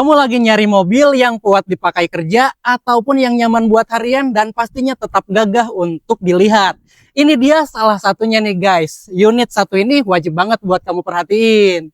Kamu lagi nyari mobil yang kuat dipakai kerja ataupun yang nyaman buat harian dan pastinya tetap gagah untuk dilihat. Ini dia salah satunya nih guys. Unit satu ini wajib banget buat kamu perhatiin.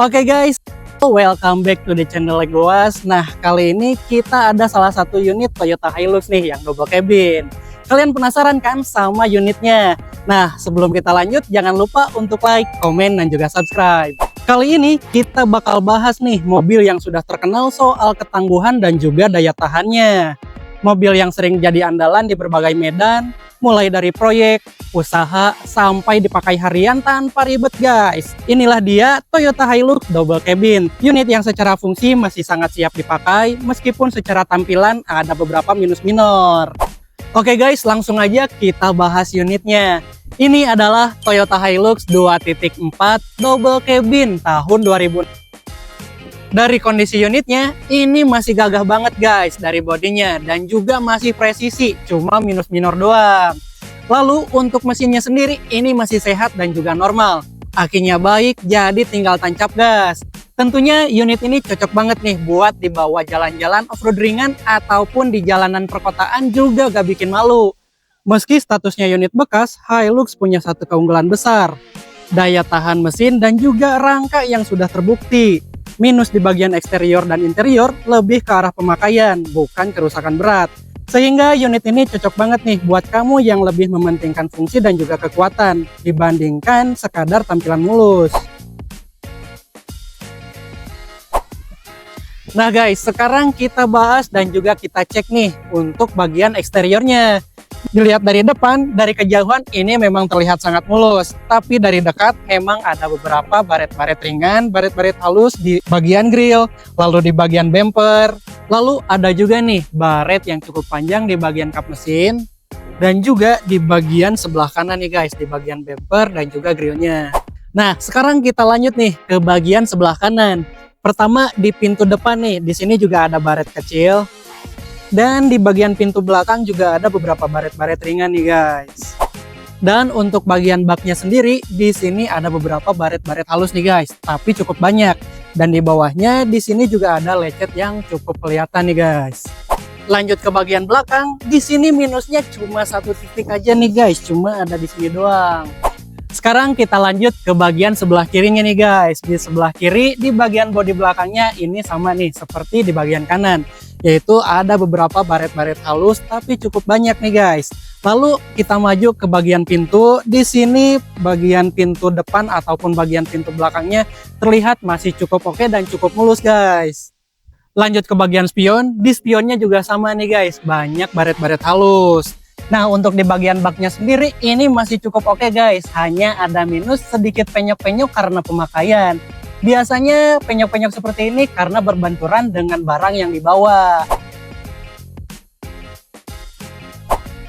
Oke guys, welcome back to the channel Legoas. Nah, kali ini kita ada salah satu unit Toyota Hilux nih yang double cabin. Kalian penasaran kan sama unitnya? Nah, sebelum kita lanjut, jangan lupa untuk like, komen, dan juga subscribe. Kali ini kita bakal bahas nih mobil yang sudah terkenal soal ketangguhan dan juga daya tahannya. Mobil yang sering jadi andalan di berbagai medan, mulai dari proyek, usaha, sampai dipakai harian tanpa ribet guys. Inilah dia Toyota Hilux Double Cabin. Unit yang secara fungsi masih sangat siap dipakai, meskipun secara tampilan ada beberapa minus minor. Oke guys, langsung aja kita bahas unitnya. Ini adalah Toyota Hilux 2.4 Double Cabin tahun 2000. Dari kondisi unitnya, ini masih gagah banget guys dari bodinya dan juga masih presisi, cuma minus minor doang. Lalu untuk mesinnya sendiri, ini masih sehat dan juga normal. Akinya baik, jadi tinggal tancap gas. Tentunya unit ini cocok banget nih buat dibawa jalan-jalan off-road ringan ataupun di jalanan perkotaan juga gak bikin malu. Meski statusnya unit bekas, Hilux punya satu keunggulan besar. Daya tahan mesin dan juga rangka yang sudah terbukti. Minus di bagian eksterior dan interior lebih ke arah pemakaian, bukan kerusakan berat. Sehingga unit ini cocok banget nih buat kamu yang lebih mementingkan fungsi dan juga kekuatan dibandingkan sekadar tampilan mulus. Nah guys, sekarang kita bahas dan juga kita cek nih untuk bagian eksteriornya. Dilihat dari depan, dari kejauhan ini memang terlihat sangat mulus. Tapi dari dekat memang ada beberapa baret-baret ringan, baret-baret halus di bagian grill, lalu di bagian bumper. Lalu ada juga nih baret yang cukup panjang di bagian kap mesin. Dan juga di bagian sebelah kanan nih guys, di bagian bumper dan juga grillnya. Nah sekarang kita lanjut nih ke bagian sebelah kanan. Pertama di pintu depan nih, di sini juga ada baret kecil. Dan di bagian pintu belakang juga ada beberapa baret-baret ringan nih guys. Dan untuk bagian baknya sendiri, di sini ada beberapa baret-baret halus nih guys, tapi cukup banyak. Dan di bawahnya di sini juga ada lecet yang cukup kelihatan nih guys. Lanjut ke bagian belakang, di sini minusnya cuma satu titik aja nih guys, cuma ada di sini doang. Sekarang kita lanjut ke bagian sebelah kirinya nih guys. Di sebelah kiri, di bagian bodi belakangnya ini sama nih seperti di bagian kanan, yaitu ada beberapa baret-baret halus tapi cukup banyak nih guys. Lalu kita maju ke bagian pintu. Di sini bagian pintu depan ataupun bagian pintu belakangnya terlihat masih cukup oke dan cukup mulus guys. Lanjut ke bagian spion. Di spionnya juga sama nih guys, banyak baret-baret halus. Nah untuk di bagian baknya sendiri ini masih cukup oke guys, hanya ada minus sedikit penyok-penyok karena pemakaian. Biasanya penyok-penyok seperti ini karena berbenturan dengan barang yang dibawa.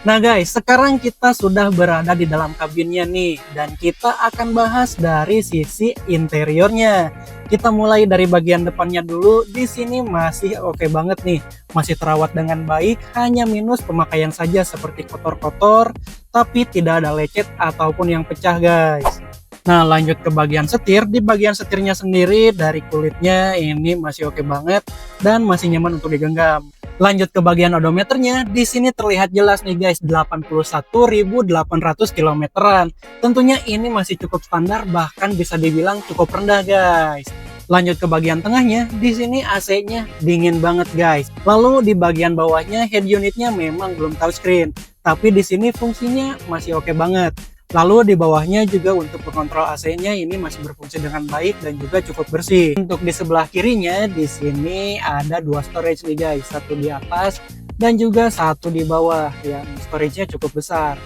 Nah guys, sekarang kita sudah berada di dalam kabinnya nih, dan kita akan bahas dari sisi interiornya. Kita mulai dari bagian depannya dulu. Di sini masih oke banget nih, masih terawat dengan baik, hanya minus pemakaian saja seperti kotor-kotor, tapi tidak ada lecet ataupun yang pecah guys. Nah lanjut ke bagian setir. Di bagian setirnya sendiri dari kulitnya ini masih oke banget dan masih nyaman untuk digenggam. Lanjut ke bagian odometernya, di sini terlihat jelas nih guys, 81.800 kilometeran. Tentunya ini masih cukup standar, bahkan bisa dibilang cukup rendah guys. Lanjut ke bagian tengahnya, di sini AC-nya dingin banget guys. Lalu di bagian bawahnya head unitnya memang belum touchscreen, tapi di sini fungsinya masih oke banget. Lalu di bawahnya juga untuk pengontrol AC-nya ini masih berfungsi dengan baik dan juga cukup bersih. Untuk di sebelah kirinya di sini ada dua storage nih guys, satu di atas dan juga satu di bawah yang storage-nya cukup besar.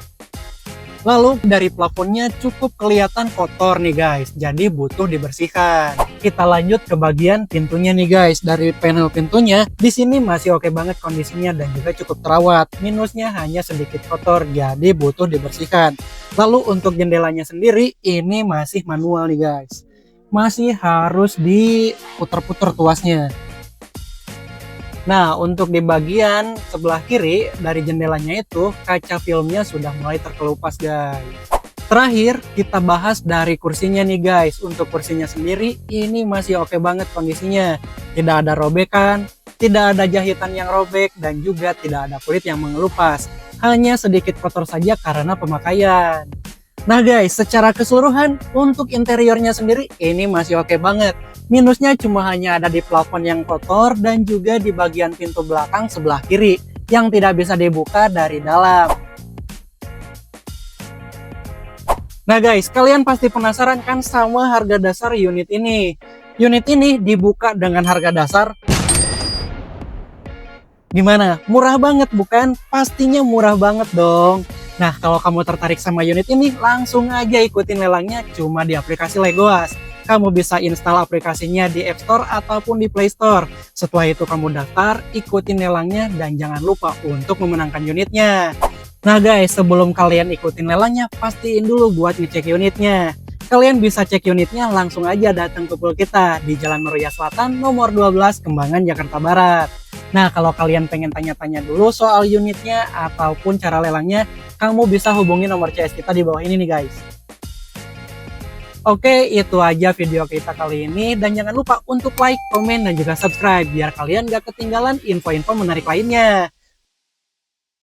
Lalu dari plafonnya cukup kelihatan kotor nih guys, jadi butuh dibersihkan. Kita lanjut ke bagian pintunya nih guys. Dari panel pintunya, di sini masih oke banget kondisinya dan juga cukup terawat. Minusnya hanya sedikit kotor, jadi butuh dibersihkan. Lalu untuk jendelanya sendiri, ini masih manual nih guys. Masih harus diputer-puter tuasnya. Nah, untuk di bagian sebelah kiri dari jendelanya itu, kaca filmnya sudah mulai terkelupas guys. Terakhir, kita bahas dari kursinya nih guys. Untuk kursinya sendiri, ini masih oke banget kondisinya. Tidak ada robekan, tidak ada jahitan yang robek, dan juga tidak ada kulit yang mengelupas. Hanya sedikit kotor saja karena pemakaian. Nah guys, secara keseluruhan, untuk interiornya sendiri, ini masih oke banget. Minusnya cuma hanya ada di plafon yang kotor dan juga di bagian pintu belakang sebelah kiri yang tidak bisa dibuka dari dalam. Nah guys, kalian pasti penasaran kan sama harga dasar unit ini. Unit ini dibuka dengan harga dasar. Gimana? Murah banget bukan? Pastinya murah banget dong. Nah, kalau kamu tertarik sama unit ini, langsung aja ikutin lelangnya cuma di aplikasi Legoas. Kamu bisa install aplikasinya di App Store ataupun di Play Store. Setelah itu kamu daftar, ikutin lelangnya, dan jangan lupa untuk memenangkan unitnya. Nah guys, sebelum kalian ikutin lelangnya, pastiin dulu buat ngecek unitnya. Kalian bisa cek unitnya langsung aja datang ke pool kita di Jalan Meruya Selatan nomor 12 Kembangan, Jakarta Barat. Nah, kalau kalian pengen tanya-tanya dulu soal unitnya ataupun cara lelangnya, kamu bisa hubungi nomor CS kita di bawah ini nih guys. Oke, itu aja video kita kali ini, dan jangan lupa untuk like, komen, dan juga subscribe biar kalian gak ketinggalan info-info menarik lainnya.